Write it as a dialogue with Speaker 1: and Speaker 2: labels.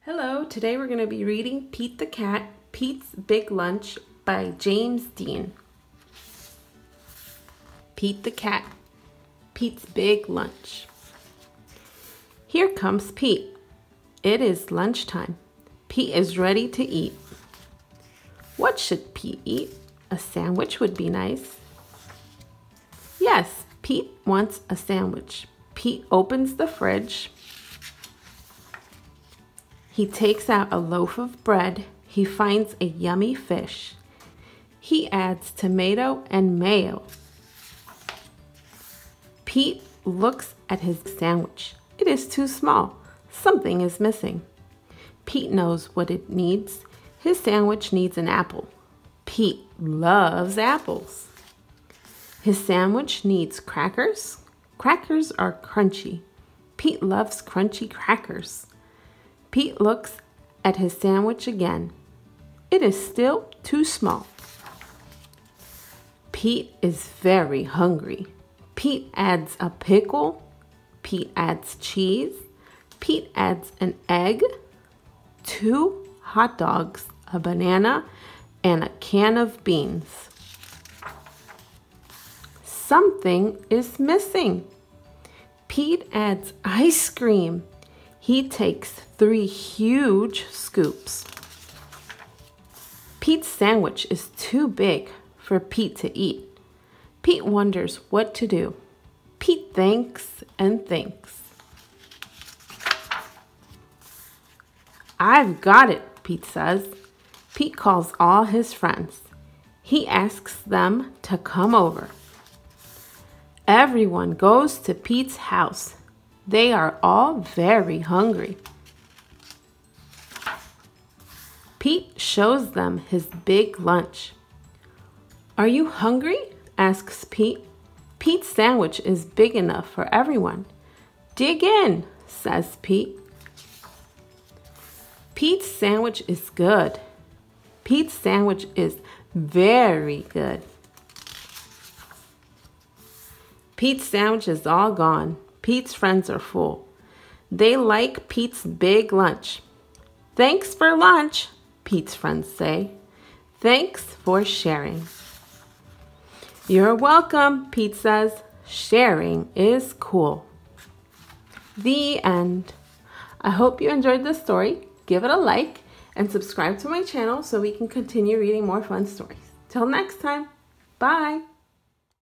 Speaker 1: Hello, today we're going to be reading Pete the Cat, Pete's Big Lunch by James Dean. Pete the Cat, Pete's Big Lunch. Here comes Pete. It is lunchtime. Pete is ready to eat. What should Pete eat? A sandwich would be nice. Yes, Pete wants a sandwich. Pete opens the fridge. He takes out a loaf of bread. He finds a yummy fish. He adds tomato and mayo. Pete looks at his sandwich. It is too small. Something is missing. Pete knows what it needs. His sandwich needs an apple. Pete loves apples. His sandwich needs crackers. Crackers are crunchy. Pete loves crunchy crackers. Pete looks at his sandwich again. It is still too small. Pete is very hungry. Pete adds a pickle. Pete adds cheese. Pete adds an egg, 2 hot dogs, a banana, and a can of beans. Something is missing. Pete adds ice cream. He takes 3 huge scoops. Pete's sandwich is too big for Pete to eat. Pete wonders what to do. Pete thinks and thinks. I've got it, Pete says. Pete calls all his friends. He asks them to come over. Everyone goes to Pete's house. They are all very hungry. Pete shows them his big lunch. Are you hungry? Asks Pete. Pete's sandwich is big enough for everyone. Dig in, says Pete. Pete's sandwich is good. Pete's sandwich is very good. Pete's sandwich is all gone. Pete's friends are full. They like Pete's big lunch. Thanks for lunch, Pete's friends say. Thanks for sharing. You're welcome, Pete says. Sharing is cool. The end. I hope you enjoyed this story. Give it a like and subscribe to my channel so we can continue reading more fun stories. Till next time, bye.